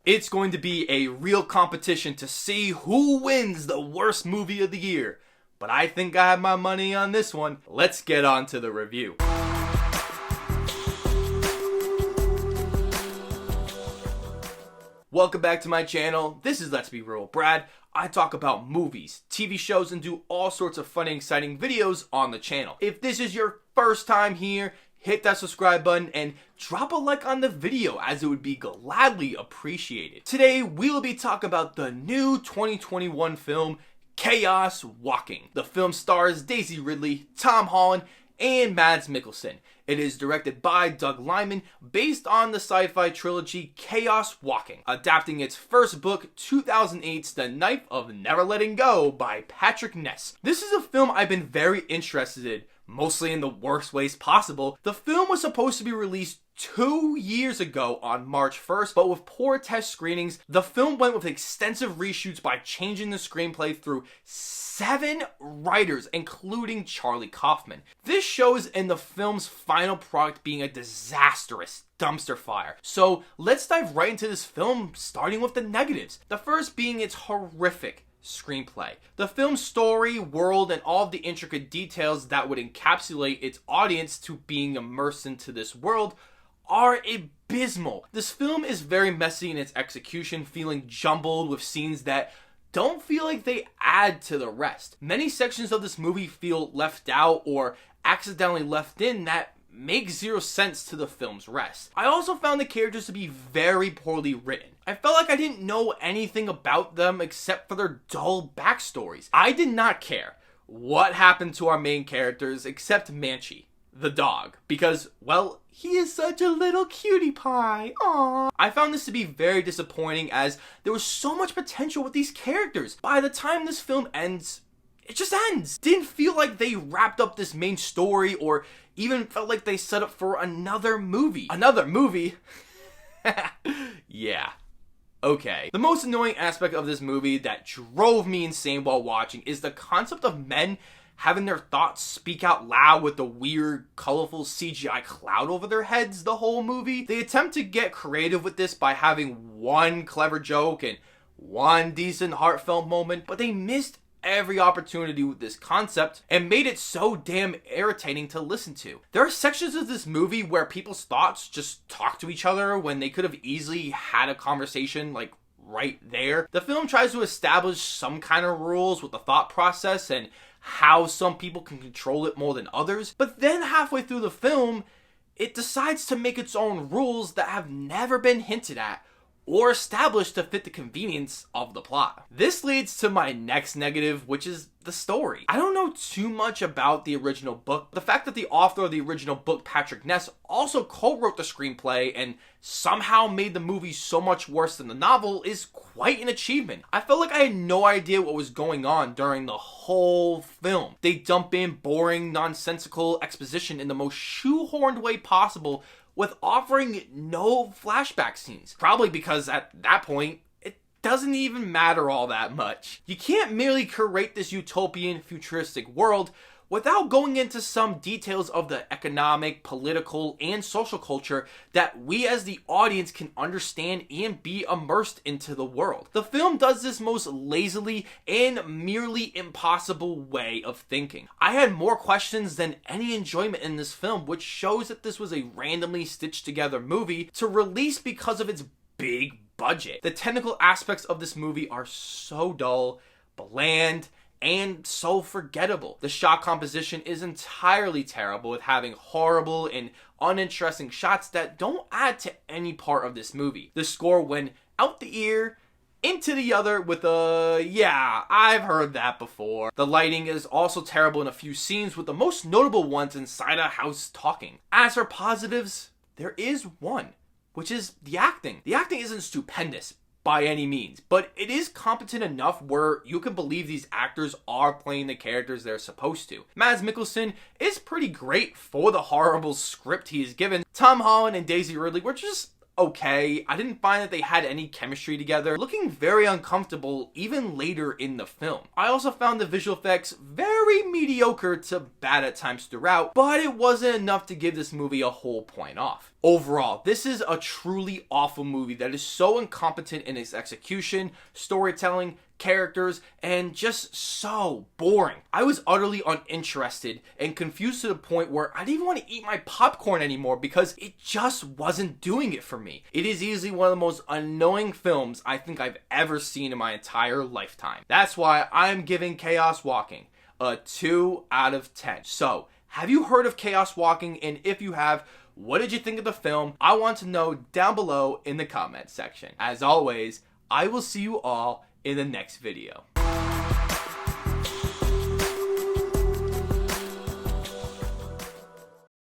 It's going to be a real competition to see who wins the worst movie of the year. But I think I have my money on this one. Let's get on to the review. Welcome back to my channel. This is Let's Be Real with Brad. I talk about movies, TV shows, and do all sorts of fun and exciting videos on the channel. If this is your first time here, hit that subscribe button and drop a like on the video, as it would be gladly appreciated. Today, we'll be talking about the new 2021 film, Chaos Walking. The film stars Daisy Ridley, Tom Holland, and Mads Mikkelsen. It is directed by Doug Liman, based on the sci-fi trilogy Chaos Walking, adapting its first book, 2008's The Knife of Never Letting Go by Patrick Ness. This is a film I've been very interested in, mostly in the worst ways possible. The film was supposed to be released 2 years ago on March 1st, but with poor test screenings, the film went with extensive reshoots by changing the screenplay through 7 writers, including Charlie Kaufman. This shows in the film's final product being a disastrous dumpster fire. So let's dive right into this film, starting with the negatives. The first being its horrific screenplay. The film's story, world, and all of the intricate details that would encapsulate its audience to being immersed into this world are abysmal. This film is very messy in its execution, feeling jumbled with scenes that don't feel like they add to the rest. Many sections of this movie feel left out or accidentally left in that make zero sense to the film's rest. I also found the characters to be very poorly written. I felt like I didn't know anything about them except for their dull backstories. I did not care what happened to our main characters except Manchi, the dog, because, well, he is such a little cutie pie. Aww. I found this to be very disappointing, as there was so much potential with these characters. By the time this film ends, it just ends. Didn't feel like they wrapped up this main story or even felt like they set up for another movie. Another movie? Yeah. Okay. The most annoying aspect of this movie that drove me insane while watching is the concept of men having their thoughts speak out loud with the weird, colorful CGI cloud over their heads the whole movie. They attempt to get creative with this by having one clever joke and one decent heartfelt moment, but they missed every opportunity with this concept and made it so damn irritating to listen to. There are sections of this movie where people's thoughts just talk to each other when they could have easily had a conversation like right there. The film tries to establish some kind of rules with the thought process and how some people can control it more than others, but then halfway through the film, it decides to make its own rules that have never been hinted at or established to fit the convenience of the plot. This leads to my next negative, which is the story. I don't know too much about the original book. The fact that the author of the original book, Patrick Ness, also co-wrote the screenplay and somehow made the movie so much worse than the novel is quite an achievement. I felt like I had no idea what was going on during the whole film. They dump in boring, nonsensical exposition in the most shoehorned way possible, with offering no flashback scenes. Probably because at that point, it doesn't even matter all that much. You can't merely create this utopian, futuristic world without going into some details of the economic, political, and social culture that we as the audience can understand and be immersed into the world. The film does this most lazily and merely impossible way of thinking. I had more questions than any enjoyment in this film, which shows that this was a randomly stitched together movie to release because of its big budget. The technical aspects of this movie are so dull, bland, and so forgettable. The shot composition is entirely terrible, with having horrible and uninteresting shots that don't add to any part of this movie. The score went out the ear, into the other with a, yeah, I've heard that before. The lighting is also terrible in a few scenes, with the most notable ones inside a house talking. As for positives, there is one, which is the acting. The acting isn't stupendous by any means, but it is competent enough where you can believe these actors are playing the characters they're supposed to. Mads Mikkelsen is pretty great for the horrible script he is given. Tom Holland and Daisy Ridley were just okay. I didn't find that they had any chemistry together, looking very uncomfortable even later in the film. I also found the visual effects very mediocre to bad at times throughout, but it wasn't enough to give this movie a whole point off. Overall, this is a truly awful movie that is so incompetent in its execution, storytelling, characters, and just so boring. I was utterly uninterested and confused to the point where I didn't even want to eat my popcorn anymore because it just wasn't doing it for me. It is easily one of the most annoying films I think I've ever seen in my entire lifetime. That's why I'm giving Chaos Walking a 2 out of 10. So, have you heard of Chaos Walking? And if you have, what did you think of the film? I want to know down below in the comments section. As always, I will see you all in the next video.